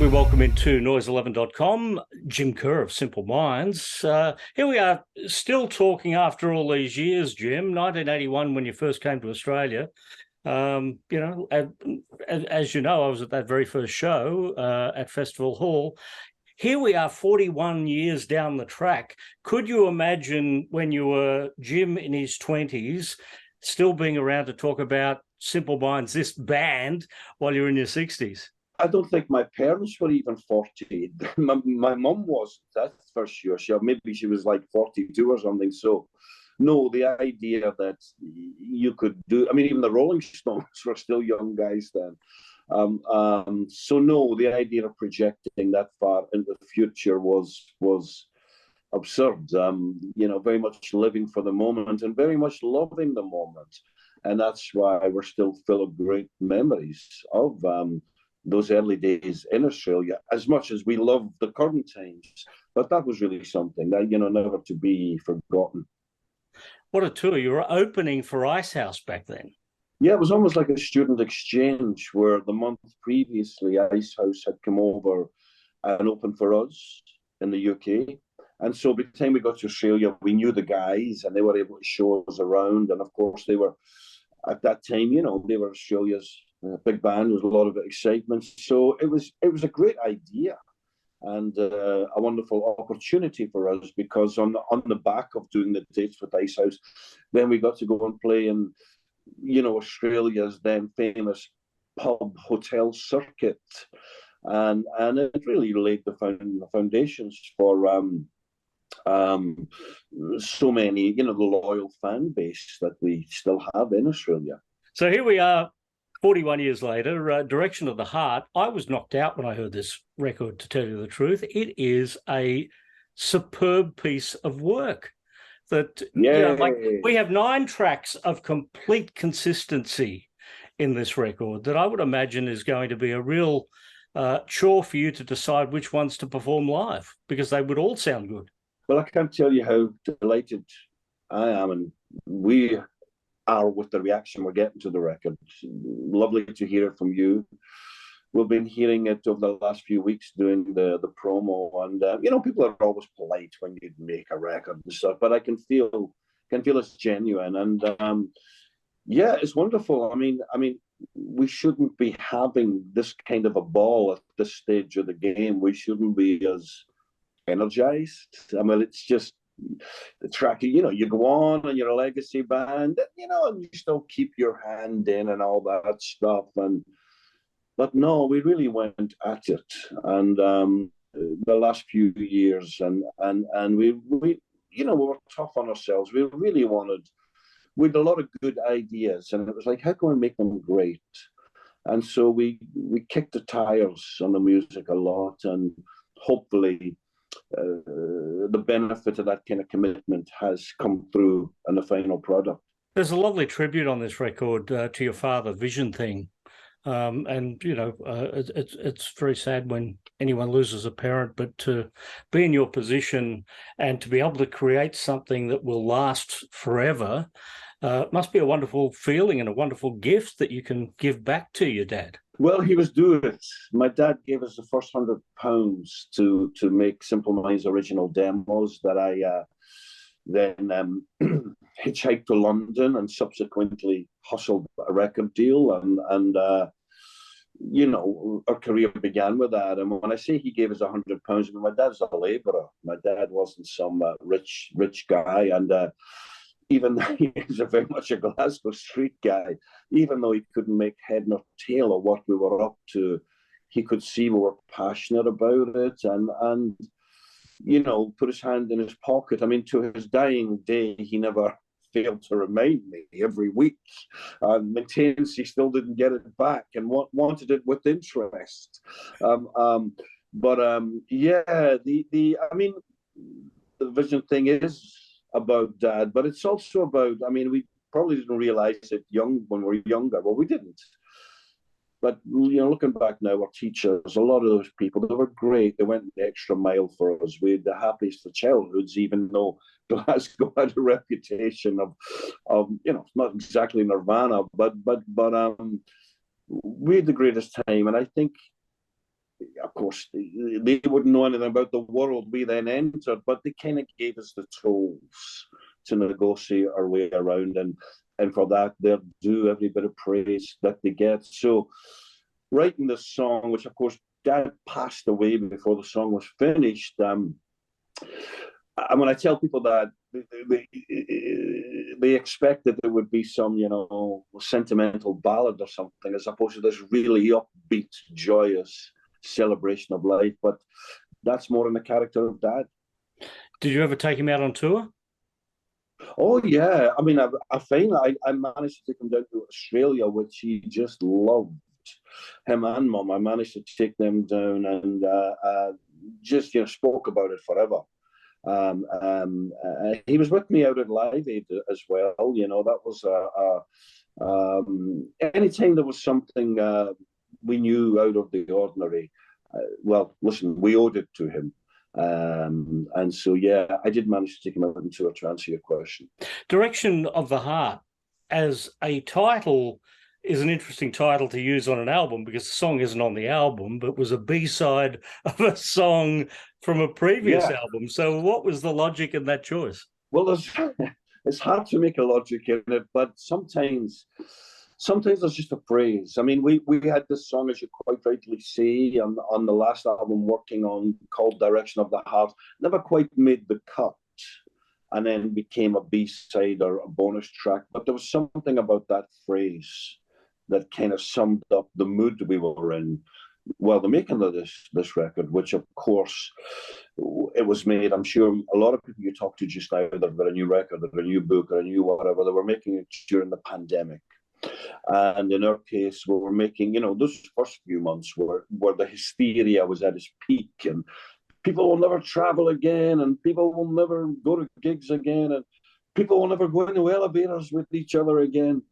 we welcome into noise11.com, Jim Kerr of Simple Minds. Here we are still talking after all these years, Jim, 1981 when you first came to Australia. As you know, I was at that very first show at Festival Hall. Here we are 41 years down the track. Could you imagine when you were Jim in his 20s still being around to talk about Simple Minds, this band, while you're in your 60s? I don't think my parents were even 40. My mum was, that's for sure. Maybe she was like 42 or something. So, no, the idea that you could do, I mean, even the Rolling Stones were still young guys then. So, no, the idea of projecting that far into the future was absurd. Very much living for the moment and very much loving the moment. And that's why we're still full of great memories of those early days in Australia, as much as we love the current times. But that was really something that, never to be forgotten. What a tour. You were opening for Icehouse back then. Yeah, it was almost like a student exchange where the month previously Icehouse had come over and opened for us in the UK. And so by the time we got to Australia, we knew the guys and they were able to show us around. And of course, they were, at that time, they were Australia's big band. There was a lot of excitement. So it was a great idea and a wonderful opportunity for us, because on the back of doing the dates with Icehouse, then we got to go and play in, Australia's then famous pub hotel circuit. And it really laid the foundations for so many, the loyal fan base that we still have in Australia. So here we are, 41 years later, Direction of the Heart. I was knocked out when I heard this record, to tell you the truth. It is a superb piece of work. That, we have 9 tracks of complete consistency in this record that I would imagine is going to be a real chore for you to decide which ones to perform live, because they would all sound good. Well, I can't tell you how delighted I am, and we are with the reaction we're getting to the record. Lovely to hear it from you. We've been hearing it over the last few weeks doing the promo, and people are always polite when you make a record and stuff, but I can feel it's genuine, and it's wonderful. I mean, we shouldn't be having this kind of a ball at this stage of the game. We shouldn't be as energized. I mean, it's just the track, you go on and you're a legacy band, and you still keep your hand in and all that stuff. But no, we really went at it. And the last few years, and we were tough on ourselves. We had a lot of good ideas, and it was like, how can we make them great? And so we kicked the tires on the music a lot, and hopefully the benefit of that kind of commitment has come through in the final product. There's a lovely tribute on this record to your father, Vision Thing. It's very sad when anyone loses a parent, but to be in your position and to be able to create something that will last forever must be a wonderful feeling and a wonderful gift that you can give back to your dad. Well, he was doing it. My dad gave us the first £100 to make Simple Minds original demos that I then hitchhiked to London and subsequently hustled a record deal. And our career began with that. And when I say he gave us £100, my dad's a labourer. My dad wasn't some rich guy. And even though he was very much a Glasgow street guy, even though he couldn't make head nor tail of what we were up to, he could see we were passionate about it and put his hand in his pocket. I mean, to his dying day, he never failed to remind me every week. Maintains he still didn't get it back and wanted it with interest. The Vision Thing is about Dad, but it's also about, we probably didn't realize it when we were younger. Well, we didn't. But, looking back now, our teachers, a lot of those people, they were great. They went the extra mile for us. We had the happiest of childhoods, even though Glasgow had a reputation of not exactly nirvana, but we had the greatest time. And I think of course, they wouldn't know anything about the world we then entered, but they kind of gave us the tools to negotiate our way around, and for that, they're due every bit of praise that they get. So, writing this song, which of course Dad passed away before the song was finished. And when I tell people that, they expect that there would be some, sentimental ballad or something, as opposed to this really upbeat, joyous celebration of life. But that's more in the character of Dad. Did you ever take him out on tour? Oh yeah, I mean, I finally I managed to take him down to Australia, which he just loved. Him and Mum, I managed to take them down, and just spoke about it forever. He was with me out at Live Aid as well. That was anytime there was something we knew out of the ordinary. Well, listen, we owed it to him. And so, yeah, I did manage to take him out on tour, to answer your question. Direction of the Heart as a title is an interesting title to use on an album, because the song isn't on the album, but was a B-side of a song from a previous album. So what was the logic in that choice? Well, it's hard to make a logic in it, but sometimes there's just a phrase. I mean, we had this song, as you quite rightly say, on the last album working on, called Direction of the Heart. Never quite made the cut, and then became a B-side or a bonus track. But there was something about that phrase that kind of summed up the mood we were in while the making of this record, which of course it was made. I'm sure a lot of people you talk to just now, they've got a new record, they've got a new book, or a new whatever. They were making it during the pandemic. And in our case, we were making, those first few months where the hysteria was at its peak, and people will never travel again, and people will never go to gigs again, and people will never go into elevators with each other again.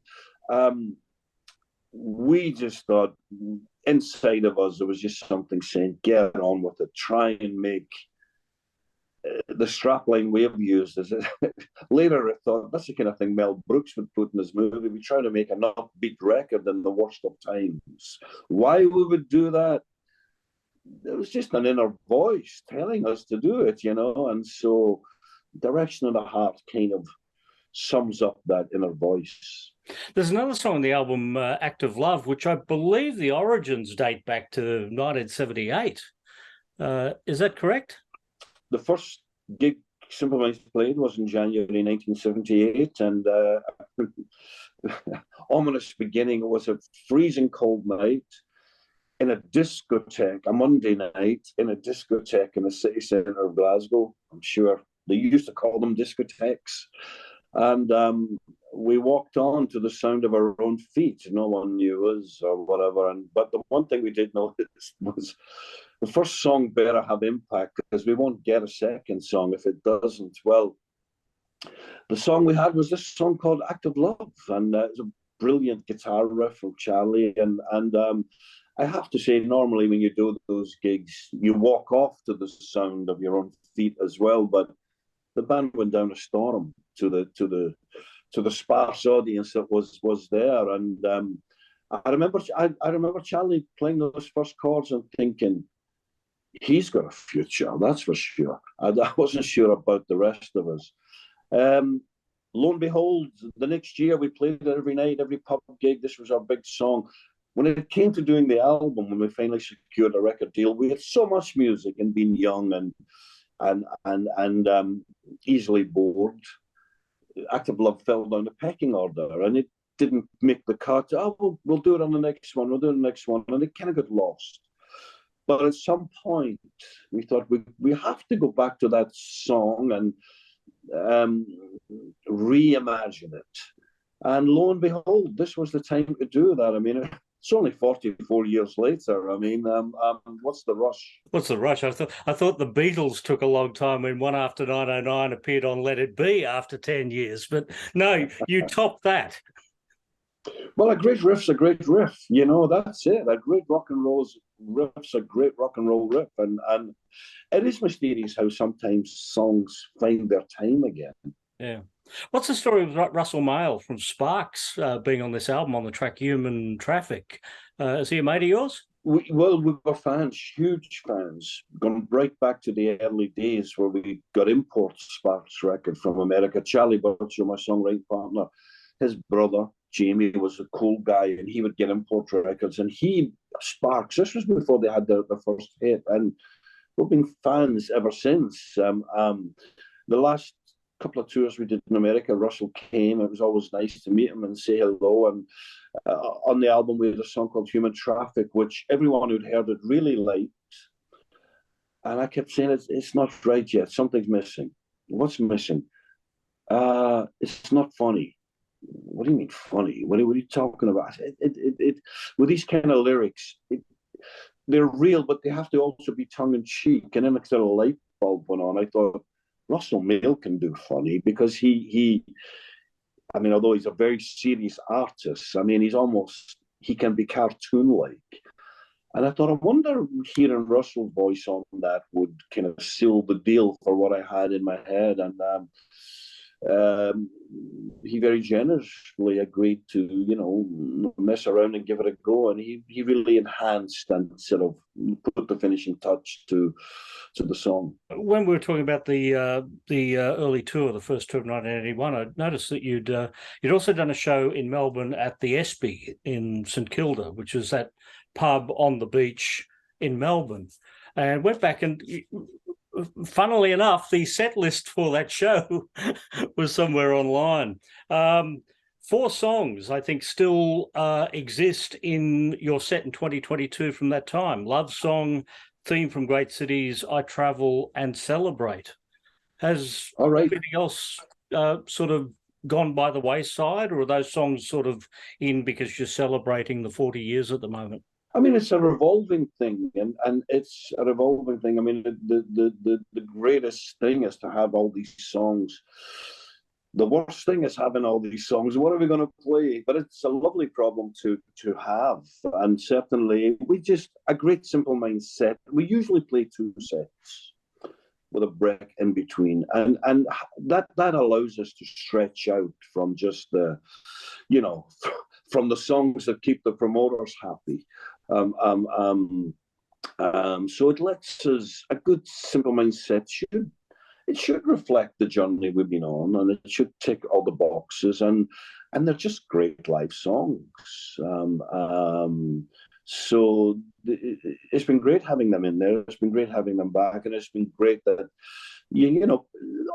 We just thought inside of us there was just something saying, get on with it, try and make the strapline we have used. Later I thought that's the kind of thing Mel Brooks would put in his movie. We try to make an upbeat record in the worst of times. Why we would do that? It was just an inner voice telling us to do it, and so Direction of the Heart kind of sums up that inner voice. There's another song on the album, Act of Love, which I believe the origins date back to 1978. Is that correct? The first gig Simple Minds played was in January 1978, and ominous beginning. It was a freezing cold night in a discotheque, a Monday night in a discotheque in the city centre of Glasgow. I'm sure they used to call them discotheques. And we walked on to the sound of our own feet. No one knew us or whatever. But the one thing we did notice was the first song better have impact, because we won't get a second song if it doesn't. Well, the song we had was this song called Act of Love, and it's a brilliant guitar riff from Charlie. And I have to say, normally when you do those gigs, you walk off to the sound of your own feet as well. But the band went down a storm to the sparse audience that was there, and I remember Charlie playing those first chords and thinking, he's got a future, that's for sure. I wasn't sure about the rest of us. Lo and behold, the next year we played it every night, every pub gig. This was our big song. When it came to doing the album, when we finally secured a record deal, we had so much music and being young and easily bored. Act of Love fell down the pecking order, and it didn't make the cut. Oh, we'll do it on the next one. We'll do the next one, and it kind of got lost. But at some point, we thought we have to go back to that song and reimagine it. And lo and behold, this was the time to do that. I mean, it's only 44 years later. I mean, what's the rush? What's the rush? I thought the Beatles took a long time when One After 909 appeared on Let It Be after 10 years. But no, you topped that. Well, a great riff's a great riff. That's it. A great rock and roll riff's a great rock and roll riff. And it is mysterious how sometimes songs find their time again. Yeah. What's the story of Russell Mail from Sparks being on this album on the track Human Traffic? Is he a mate of yours? We were fans, huge fans, going right back to the early days where we got import Sparks record from America. Charlie Burchill, my songwriting partner, his brother Jamie was a cool guy, and he would get import records. And Sparks, this was before they had their first hit, and we've been fans ever since. The last couple of tours we did in America, Russell came. It was always nice to meet him and say hello. And on the album, we had a song called Human Traffic, which everyone who'd heard it really liked. And I kept saying, it's not right yet. Something's missing. What's missing? It's not funny. What do you mean funny? What are you talking about? With these kind of lyrics, they're real, but they have to also be tongue in cheek. And then a light bulb went on. I thought, Russell Mail can do funny because I mean, although he's a very serious artist, I mean, he can be cartoon-like. And I thought, I wonder hearing Russell's voice on that would kind of seal the deal for what I had in my head. And he very generously agreed to, mess around and give it a go. And he really enhanced and sort of put the finishing touch to the song. When we were talking about the early tour, the first tour of 1981, I noticed that you'd also done a show in Melbourne at the Espy in St Kilda, which is that pub on the beach in Melbourne, and went back and, funnily enough, the set list for that show was somewhere online. 4 songs, I think, still exist in your set in 2022 from that time. Love Song, Theme from Great Cities, I Travel, and Celebrate. Has everything else sort of gone by the wayside, or are those songs sort of in because you're celebrating the 40 years at the moment? I mean, it's a revolving thing, and it's a revolving thing. I mean, the greatest thing is to have all these songs. The worst thing is having all these songs. What are we going to play? But it's a lovely problem to have. And certainly, a great simple mindset. We usually play 2 sets with a break in between. And that allows us to stretch out from just from the songs that keep the promoters happy. So it lets us, a good simple mindset should reflect the journey we've been on, and it should tick all the boxes, and they're just great live songs. So it's been great having them in there. It's been great having them back, and it's been great that the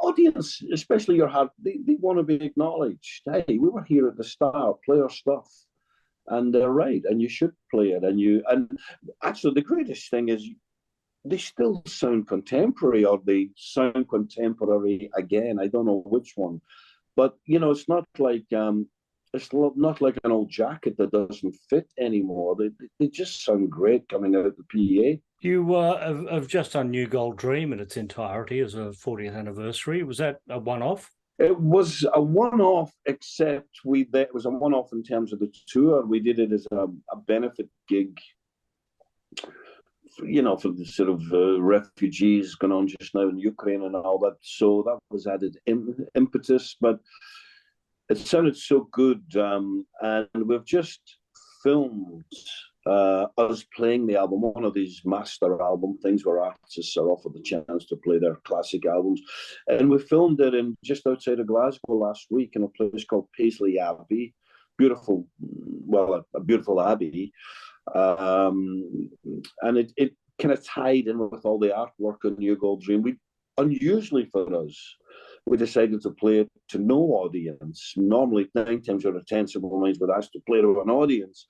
audience, especially your heart, they want to be acknowledged. Hey, we were here at the start. Play our stuff. And they're right, and you should play it. And actually, the greatest thing is they still sound contemporary, or they sound contemporary again. I don't know which one, but it's not like not like an old jacket that doesn't fit anymore. They just sound great coming out of the PA. You have just done New Gold Dream in its entirety as a 40th anniversary. Was that a one-off? It was a one-off, except it was a one-off in terms of the tour. We did it as a benefit gig, for the sort of refugees going on just now in Ukraine and all that. So that was added impetus, but it sounded so good. And we've just filmed us playing the album, one of these master album things where artists are offered the chance to play their classic albums. And we filmed it in just outside of Glasgow last week in a place called Paisley Abbey. Beautiful, a beautiful abbey. And it kind of tied in with all the artwork on New Gold Dream. Unusually for us, we decided to play it to no audience. Normally, 9 times out of 10, Simple Minds would ask to play to an audience.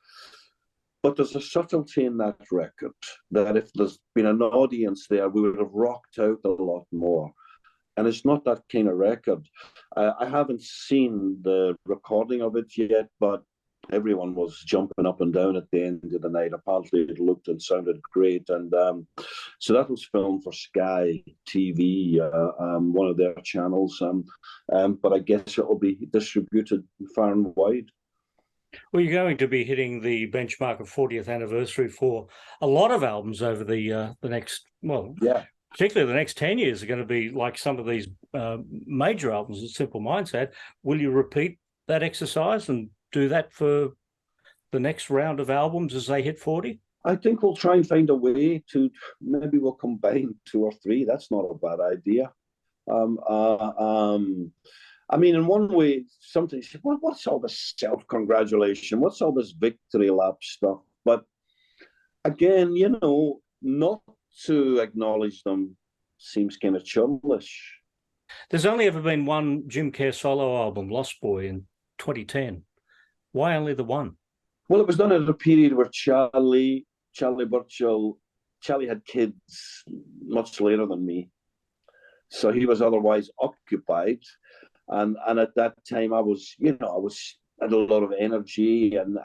But there's a subtlety in that record that if there's been an audience there, we would have rocked out a lot more. And it's not that kind of record. I haven't seen the recording of it yet, but everyone was jumping up and down at the end of the night. Apparently, it looked and sounded great. And so that was filmed for Sky TV, one of their channels. But I guess it will be distributed far and wide. Well, you're going to be hitting the benchmark of 40th anniversary for a lot of albums over the next, particularly the next 10 years are going to be like some of these major albums that Simple Minds had. Will you repeat that exercise and do that for the next round of albums as they hit 40? I think we'll try and find a way to, maybe we'll combine two or three. That's not a bad idea. Um, uh, um, I mean, in one way, something, well, what's all this self-congratulation? What's all this victory lap stuff? But again, not to acknowledge them seems kind of churlish. There's only ever been one Jim Kerr solo album, Lost Boy, in 2010. Why only the one? Well, it was done at a period where Charlie Burchill, Charlie had kids much later than me. So he was otherwise occupied. And at that time I was had a lot of energy, and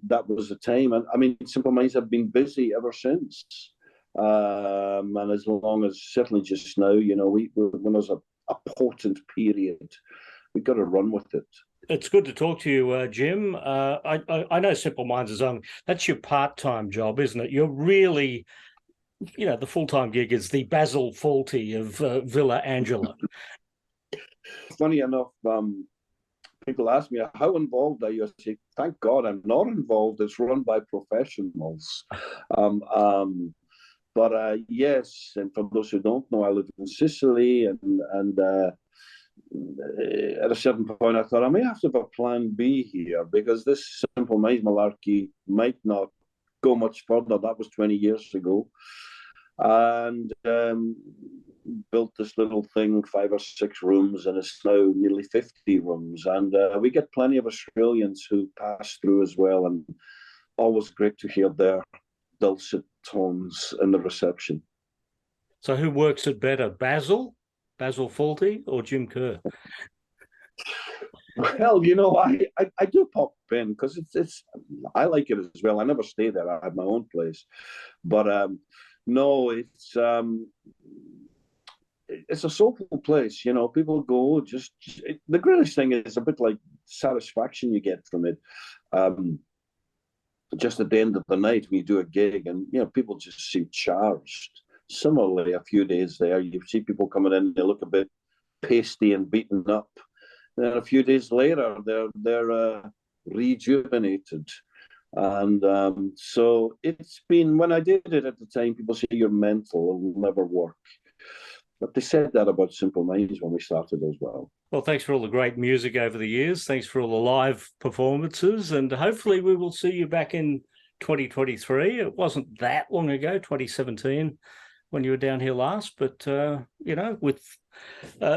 that was the time. And I mean, Simple Minds have been busy ever since. And as long as, certainly just now, when there's a potent period, we've got to run with it. It's good to talk to you, Jim. I know Simple Minds is only, that's your part-time job, isn't it? You're really, the full-time gig is the Basil Fawlty of Villa Angela. Funny enough, people ask me, how involved are you? I say, thank God I'm not involved. It's run by professionals. But yes, and for those who don't know, I live in Sicily, and at a certain point I thought I may have to have a plan B here, because this Simple Minds malarkey might not go much further. That was 20 years ago. And built this little thing, 5 or 6 rooms, and it's now nearly 50 rooms. And we get plenty of Australians who pass through as well, and always great to hear their dulcet tones in the reception. So who works it better, Basil Fawlty, or Jim Kerr? Well, I do pop in because it's I like it as well. I never stay there. I have my own place, but no, it's a soulful place. People go the greatest thing is a bit like satisfaction you get from it. Just at the end of the night when you do a gig, and people just seem charged. Similarly, a few days there, you see people coming in, they look a bit pasty and beaten up. And then a few days later, they're rejuvenated. And so it's been, when I did it at the time, people say you're mental, it will never work. But they said that about Simple Minds when we started as well. Well, thanks for all the great music over the years. Thanks for all the live performances. And hopefully we will see you back in 2023. It wasn't that long ago, 2017, when you were down here last. But, with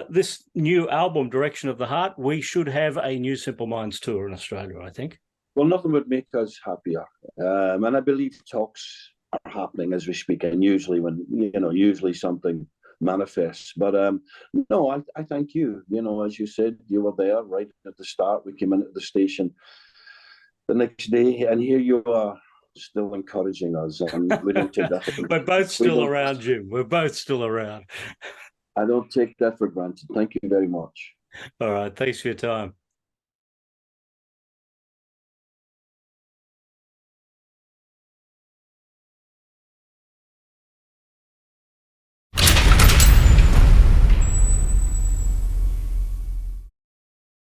this new album, Direction of the Heart, we should have a new Simple Minds tour in Australia, I think. Well, nothing would make us happier. And I believe talks are happening as we speak, and usually something manifests. But no, I thank you. As you said, you were there right at the start. We came in at the station the next day, and here you are, still encouraging us, and we don't take that for We're both still around, Jim. We're both still around. I don't take that for granted. Thank you very much. All right. Thanks for your time.